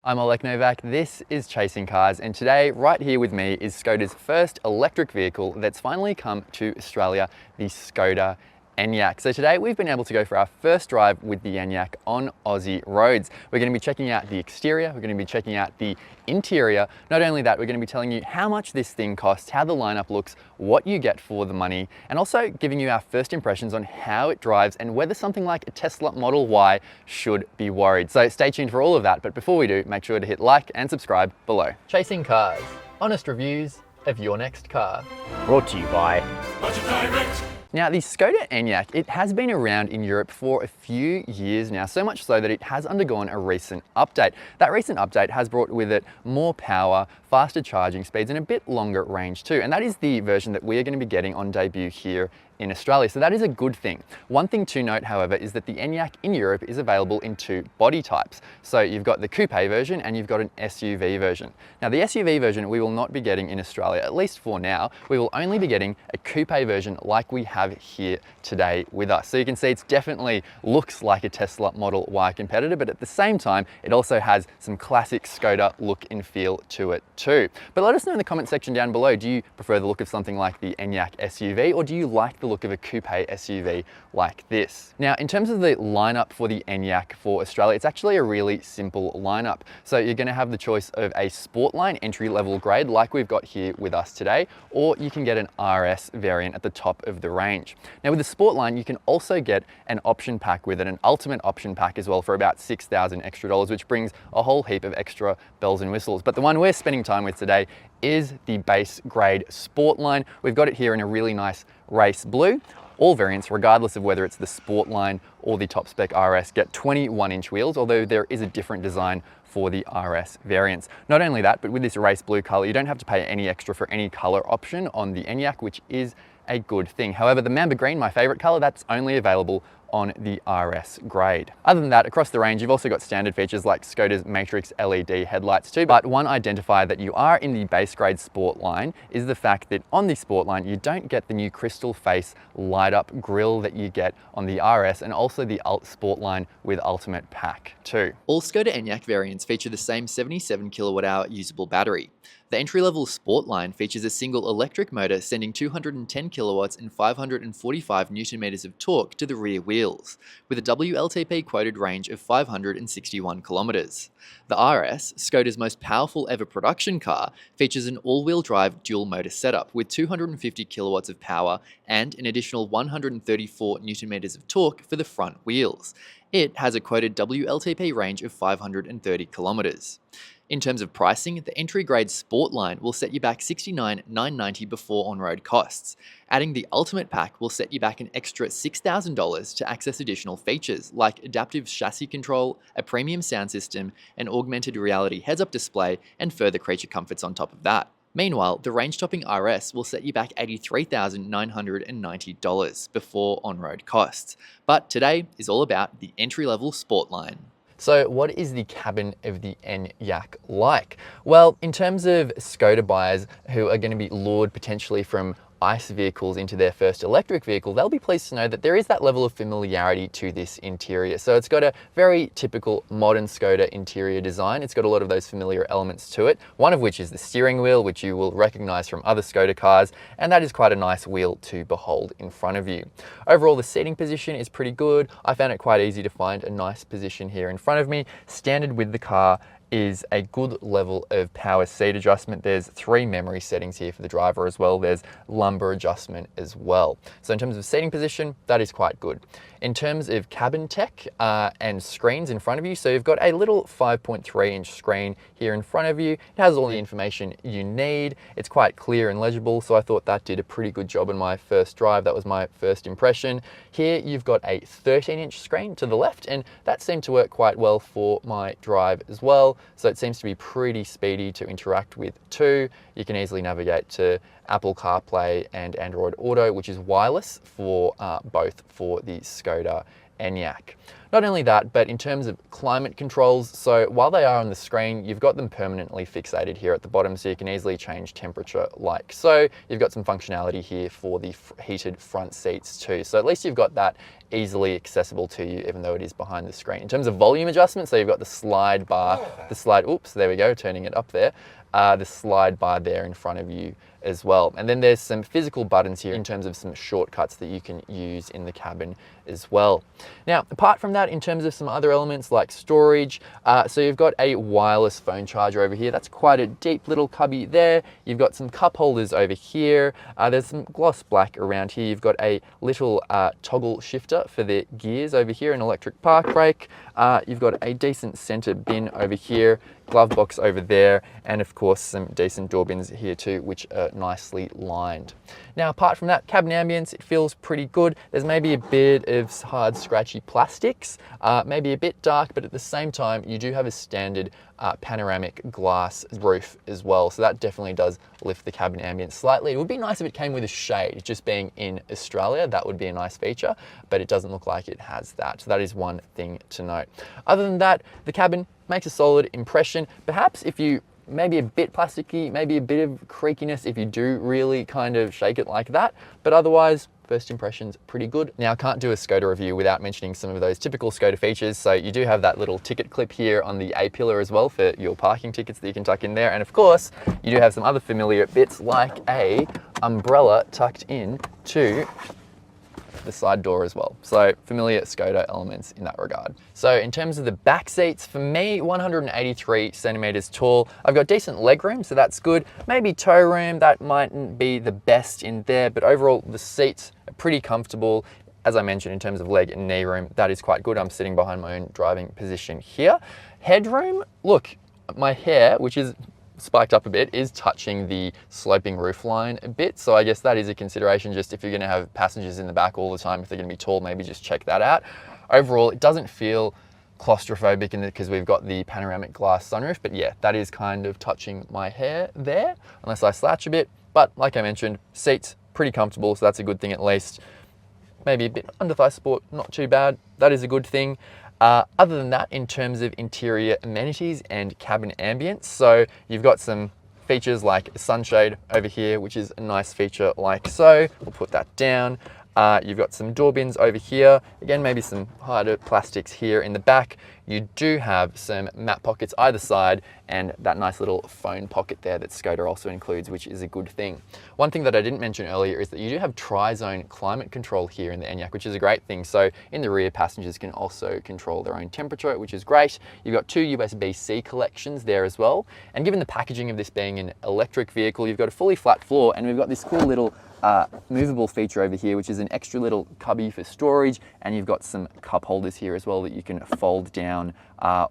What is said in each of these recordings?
I'm Oleg Novak, this is Chasing Cars, and today, right here with me, is Skoda's first electric vehicle that's finally come to Australia, the Skoda Enyaq. So today we've been able to go for our first drive with the Enyaq on Aussie roads. We're going to be checking out the exterior, we're going to be checking out the interior. Not only that, we're going to be telling you how much this thing costs, how the lineup looks, what you get for the money, and also giving you our first impressions on how it drives and whether something like a Tesla Model Y should be worried. So stay tuned for all of that, but before we do, make sure to hit like and subscribe below. Chasing Cars, honest reviews of your next car. Brought to you by Budget Direct. Now, the Skoda Enyaq, it has been around in Europe for a few years now, so much so that it has undergone a recent update. That recent update has brought with it more power, faster charging speeds, and a bit longer range too. And that is the version that we are going to be getting on debut here in Australia. So that is a good thing. One thing to note, however, is that the Enyaq in Europe is available in two body types. So you've got the coupe version and you've got an SUV version. Now, the SUV version we will not be getting in Australia, at least for now. We will only be getting a coupe version like we have here today with us. So you can see it's definitely looks like a Tesla Model Y competitor, but at the same time, it also has some classic Skoda look and feel to it too. But let us know in the comment section down below, do you prefer the look of something like the Enyaq SUV, or do you like the look of a coupe SUV like this? Now, in terms of the lineup for the Enyaq for Australia, it's actually a really simple lineup. So you're going to have the choice of a Sportline entry-level grade like we've got here with us today, or you can get an RS variant at the top of the range. Now, with the Sportline, you can also get an option pack with it, an ultimate option pack as well, for about $6,000 extra, which brings a whole heap of extra bells and whistles. But the one we're spending time with today is the base grade Sportline. We've got it here in a really nice race blue. All variants, regardless of whether it's the Sportline or the top spec RS, get 21-inch wheels, although there is a different design for the RS variants. Not only that, but with this race blue color, you don't have to pay any extra for any color option on the Enyaq, which is a good thing. However, the Mamba Green, my favorite color, that's only available on the RS grade. Other than that, across the range, you've also got standard features like Skoda's Matrix LED headlights too, but one identifier that you are in the base grade Sportline is the fact that on the Sportline, you don't get the new crystal face light up grille that you get on the RS, and also the Sportline with Ultimate Pack too. All Skoda Enyaq variants feature the same 77 kilowatt-hour usable battery. The entry-level Sportline features a single electric motor sending 210 kilowatts and 545 newton meters of torque to the rear wheels, with a WLTP quoted range of 561 kilometers. The RS, Skoda's most powerful ever production car, features an all-wheel drive dual motor setup with 250 kilowatts of power and an additional 134 newton meters of torque for the front wheels. It has a quoted WLTP range of 530 kilometers. In terms of pricing, the entry-grade Sportline will set you back $69,990 before on-road costs. Adding the Ultimate Pack will set you back an extra $6,000 to access additional features like adaptive chassis control, a premium sound system, an augmented reality heads-up display, and further creature comforts on top of that. Meanwhile, the range-topping RS will set you back $83,990 before on-road costs. But today is all about the entry-level Sportline. So what is the cabin of the Enyaq like? Well, in terms of Skoda buyers who are going to be lured potentially from ICE vehicles into their first electric vehicle, they'll be pleased to know that there is that level of familiarity to this interior. So it's got a very typical modern Skoda interior design. It's got a lot of those familiar elements to it, one of which is the steering wheel, which you will recognize from other Skoda cars, and that is quite a nice wheel to behold in front of you. Overall, the seating position is pretty good. I found it quite easy to find a nice position here in front of me. Standard with the car is a good level of power seat adjustment. There's 3 memory settings here for the driver as well. There's lumbar adjustment as well. So in terms of seating position, that is quite good. In terms of cabin tech and screens in front of you, so you've got a little 5.3-inch screen here in front of you. It has all the information you need. It's quite clear and legible, so I thought that did a pretty good job in my first drive. That was my first impression. Here you've got a 13-inch screen to the left, and that seemed to work quite well for my drive as well. So it seems to be pretty speedy to interact with too. You can easily navigate to Apple CarPlay and Android Auto, which is wireless for both for the Skoda Enyaq. Not only that, but in terms of climate controls, so while they are on the screen, you've got them permanently fixated here at the bottom, so you can easily change temperature like so. You've got some functionality here for the heated front seats too. So at least you've got that easily accessible to you, even though it is behind the screen. In terms of volume adjustment, so you've got the slide bar, oops, there we go, turning it up there. The slide bar there in front of you as well. And then there's some physical buttons here in terms of some shortcuts that you can use in the cabin as well. Now, apart from that, in terms of some other elements like storage, so you've got a wireless phone charger over here. That's quite a deep little cubby there. You've got some cup holders over here. There's some gloss black around here. You've got a little toggle shifter for the gears over here, an electric park brake. You've got a decent center bin over here, glove box over there, and of course some decent door bins here too, which are nicely lined. Now, apart from that, cabin ambience, it feels pretty good. There's maybe a bit of hard scratchy plastics, maybe a bit dark, but at the same time you do have a standard panoramic glass roof as well, so that definitely does lift the cabin ambience slightly. It would be nice if it came with a shade. Just being in Australia, that would be a nice feature, but it doesn't look like it has that, so that is one thing to note. Other than that, the cabin makes a solid impression. Perhaps if you maybe a bit plasticky, maybe a bit of creakiness if you do really kind of shake it like that, but otherwise first impressions pretty good. Now, I can't do a Skoda review without mentioning some of those typical Skoda features. So you do have that little ticket clip here on the A-pillar as well for your parking tickets that you can tuck in there, and of course you do have some other familiar bits like a umbrella tucked in to the side door as well. So familiar Skoda elements in that regard. So in terms of the back seats, for me, 183 centimeters tall. I've got decent leg room, so that's good. Maybe toe room, that mightn't be the best in there, but overall the seats are pretty comfortable. As I mentioned, in terms of leg and knee room, that is quite good. I'm sitting behind my own driving position here. Headroom, look, my hair, which is spiked up a bit, is touching the sloping roof line a bit, so I guess that is a consideration. Just if you're going to have passengers in the back all the time, if they're going to be tall, maybe just check that out. Overall, it doesn't feel claustrophobic in it because we've got the panoramic glass sunroof, but yeah, that is kind of touching my hair there, unless I slouch a bit. But like I mentioned, seats pretty comfortable, so that's a good thing at least. Maybe a bit under thigh support, not too bad, that is a good thing. Other than that, in terms of interior amenities and cabin ambience, so you've got some features like a sunshade over here, which is a nice feature like so. We'll put that down. You've got some door bins over here. Again, maybe some harder plastics here in the back. You do have some map pockets either side and that nice little phone pocket there that Skoda also includes, which is a good thing. One thing that I didn't mention earlier is that you do have tri-zone climate control here in the Enyaq, which is a great thing. So in the rear, passengers can also control their own temperature, which is great. You've got two USB-C collections there as well. And given the packaging of this being an electric vehicle, you've got a fully flat floor, and we've got this cool little movable feature over here, which is an extra little cubby for storage, and you've got some cup holders here as well that you can fold down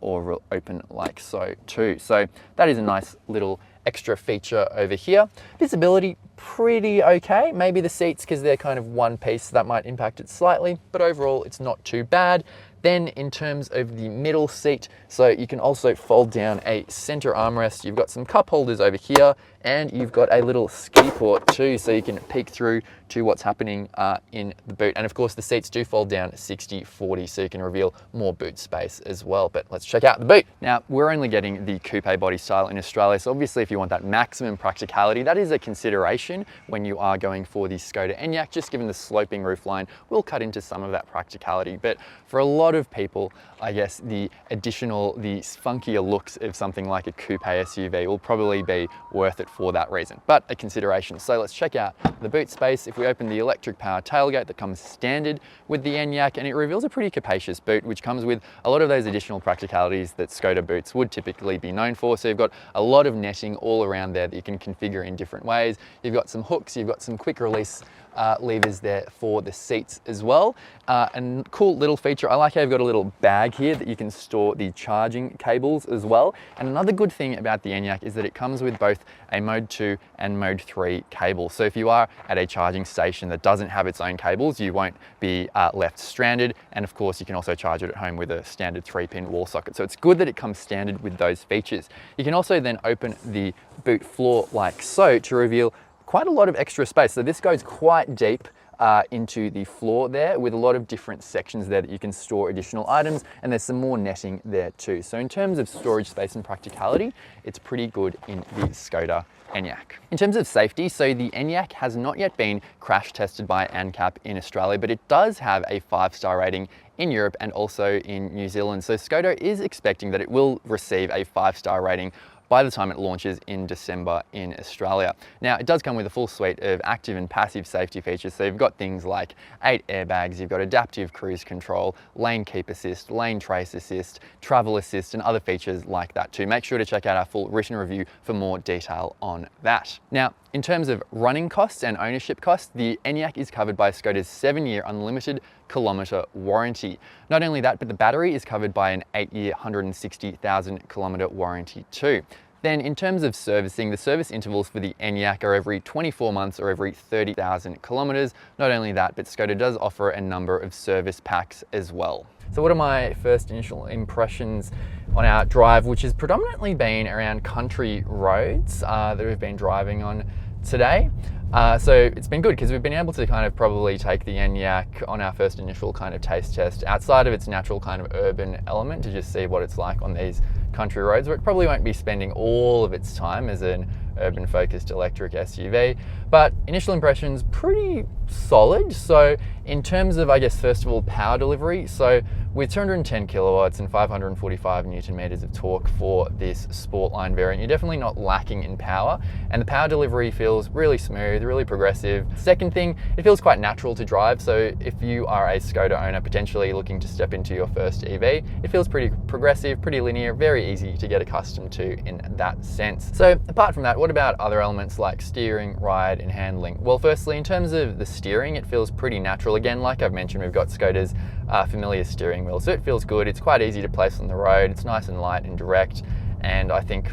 or open like so too. So that is a nice little extra feature over here. Visibility, pretty okay. Maybe the seats, because they're kind of one piece, so that might impact it slightly, but overall it's not too bad. Then in terms of the middle seat, so you can also fold down a center armrest. You've got some cup holders over here, and you've got a little ski port too, so you can peek through to what's happening in the boot. And of course the seats do fold down 60-40, so you can reveal more boot space as well. But let's check out the boot. Now, we're only getting the coupe body style in Australia, so obviously if you want that maximum practicality, that is a consideration when you are going for the Skoda Enyaq. Just given the sloping roofline will cut into some of that practicality, but for a lot of people, I guess the funkier looks of something like a coupe SUV will probably be worth it for that reason, but a consideration. So let's check out the boot space. If we open the electric power tailgate that comes standard with the Enyaq, and it reveals a pretty capacious boot, which comes with a lot of those additional practicalities that Skoda boots would typically be known for. So you've got a lot of netting all around there that you can configure in different ways. You've got some hooks, you've got some quick release levers there for the seats as well. And cool little feature, I like how you've got a little bag here that you can store the charging cables as well. And another good thing about the Enyaq is that it comes with both a mode 2 and mode 3 cable. So if you are at a charging station that doesn't have its own cables, you won't be left stranded. And of course, you can also charge it at home with a standard 3-pin wall socket. So it's good that it comes standard with those features. You can also then open the boot floor like so to reveal quite a lot of extra space. So this goes quite deep into the floor there, with a lot of different sections there that you can store additional items, and there's some more netting there too. So in terms of storage space and practicality, it's pretty good in the Skoda Enyaq. In terms of safety, so the Enyaq has not yet been crash tested by ANCAP in Australia, but it does have a 5-star rating in Europe and also in New Zealand. So Skoda is expecting that it will receive a 5-star rating by the time it launches in December in Australia. Now, it does come with a full suite of active and passive safety features. So you've got things like 8 airbags, you've got adaptive cruise control, lane keep assist, lane trace assist, travel assist, and other features like that too. Make sure to check out our full written review for more detail on that. Now, in terms of running costs and ownership costs, the Enyaq is covered by Skoda's 7-year unlimited kilometre warranty. Not only that, but the battery is covered by an 8-year, 160,000 kilometre warranty too. Then in terms of servicing, the service intervals for the Enyaq are every 24 months or every 30,000 kilometres. Not only that, but Skoda does offer a number of service packs as well. So what are my first initial impressions on our drive, which has predominantly been around country roads that we've been driving on today? So it's been good because we've been able to kind of probably take the Enyaq on our first initial kind of taste test outside of its natural kind of urban element to just see what it's like on these country roads, where it probably won't be spending all of its time as an urban focused electric SUV. But initial impressions, pretty solid. So in terms of, I guess, first of all, power delivery, so with 210 kilowatts and 545 Newton meters of torque for this Sportline variant, you're definitely not lacking in power, and the power delivery feels really smooth, really progressive. Second thing, it feels quite natural to drive. So if you are a Skoda owner potentially looking to step into your first EV, it feels pretty progressive, pretty linear, very easy to get accustomed to in that sense. So apart from that, what about other elements like steering, ride, and handling? Well, firstly, in terms of the steering, it feels pretty natural. Again, like I've mentioned, we've got Skoda's familiar steering wheel, so it feels good. It's quite easy to place on the road. It's nice and light and direct. And I think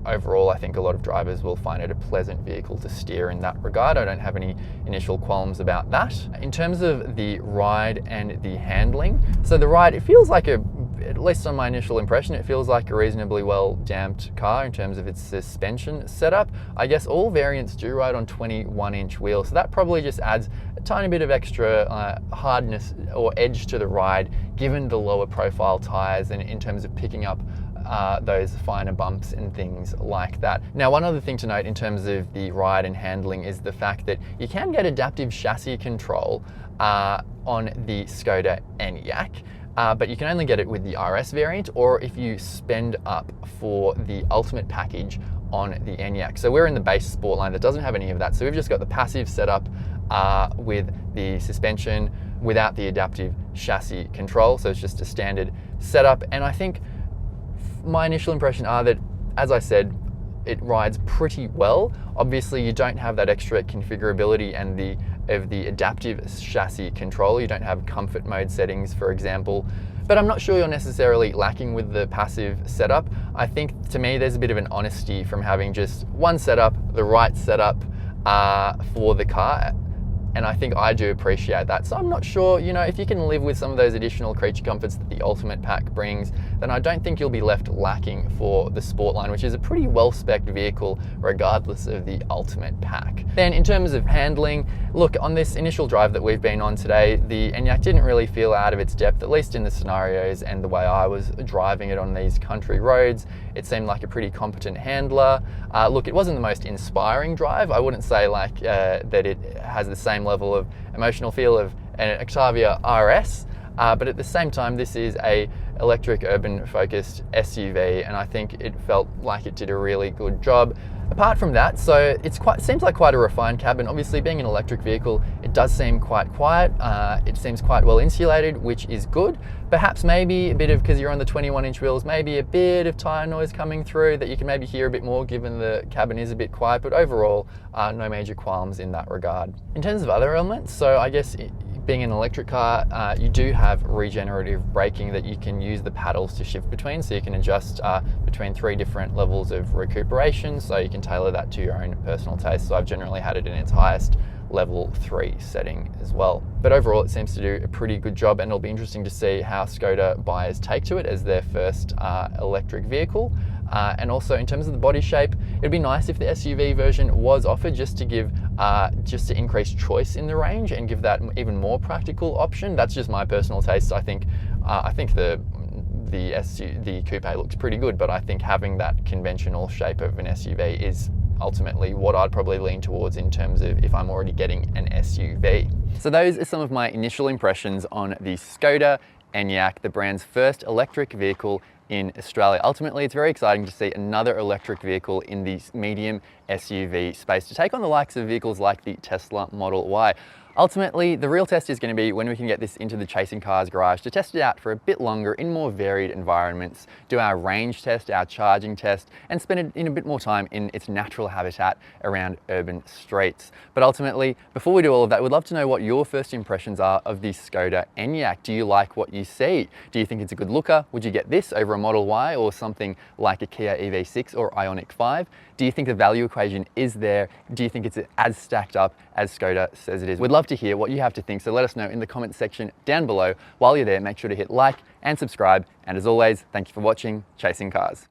overall, I think a lot of drivers will find it a pleasant vehicle to steer in that regard. I don't have any initial qualms about that. In terms of the ride and the handling, so the ride, it feels like at least on my initial impression, it feels like a reasonably well damped car in terms of its suspension setup. I guess all variants do ride on 21-inch wheels, so that probably just adds a tiny bit of extra hardness or edge to the ride, given the lower profile tires and in terms of picking up those finer bumps and things like that. Now, one other thing to note in terms of the ride and handling is the fact that you can get adaptive chassis control on the Skoda Enyaq, but you can only get it with the RS variant, or if you spend up for the ultimate package on the Enyaq. So we're in the base Sportline that doesn't have any of that. So we've just got the passive setup with the suspension without the adaptive chassis control. So it's just a standard setup. And I think my initial impression are that, as I said, it rides pretty well. Obviously, you don't have that extra configurability and the adaptive chassis control. You don't have comfort mode settings, for example. But I'm not sure you're necessarily lacking with the passive setup. I think, to me, there's a bit of an honesty from having just one setup, the right setup for the car. And I think I do appreciate that. So I'm not sure, you know, if you can live with some of those additional creature comforts that the Ultimate Pack brings, then I don't think you'll be left lacking for the Sportline, which is a pretty well-spec'd vehicle regardless of the Ultimate Pack. Then in terms of handling, look, on this initial drive that we've been on today, the Enyaq didn't really feel out of its depth, at least in the scenarios and the way I was driving it on these country roads. It seemed like a pretty competent handler. Look, it wasn't the most inspiring drive. I wouldn't say like that it has the same level of emotional feel of an Octavia RS, but at the same time, this is a electric urban focused SUV, and I think it felt like it did a really good job. Apart from that, so it seems like quite a refined cabin. Obviously, being an electric vehicle, it does seem quite quiet. It seems quite well insulated, which is good. Perhaps maybe a bit of, because you're on the 21-inch wheels, maybe a bit of tyre noise coming through that you can maybe hear a bit more given the cabin is a bit quiet, but overall, no major qualms in that regard. In terms of other elements, so I guess being an electric car, you do have regenerative braking that you can use the paddles to shift between, so you can adjust between 3 different levels of recuperation, so you can tailor that to your own personal taste. So I've generally had it in its highest level 3 setting as well. But overall, it seems to do a pretty good job, and it'll be interesting to see how Skoda buyers take to it as their first electric vehicle. And also in terms of the body shape, it'd be nice if the SUV version was offered just to increase choice in the range and give that even more practical option. That's just my personal taste. I think the coupe looks pretty good, but I think having that conventional shape of an SUV is ultimately what I'd probably lean towards in terms of if I'm already getting an SUV. So those are some of my initial impressions on the Skoda Enyaq, the brand's first electric vehicle in Australia. Ultimately, it's very exciting to see another electric vehicle in the medium SUV space to take on the likes of vehicles like the Tesla Model Y. Ultimately, the real test is going to be when we can get this into the Chasing Cars garage to test it out for a bit longer in more varied environments, do our range test, our charging test, and spend it in a bit more time in its natural habitat around urban streets. But ultimately, before we do all of that, we'd love to know what your first impressions are of the Skoda Enyaq. Do you like what you see? Do you think it's a good looker? Would you get this over a Model Y or something like a Kia EV6 or Ioniq 5? Do you think the value equation is there? Do you think it's as stacked up as Skoda says it is? We'd love to hear what you have to think, so let us know in the comments section down below. While you're there, make sure to hit like and subscribe. And as always, thank you for watching Chasing Cars.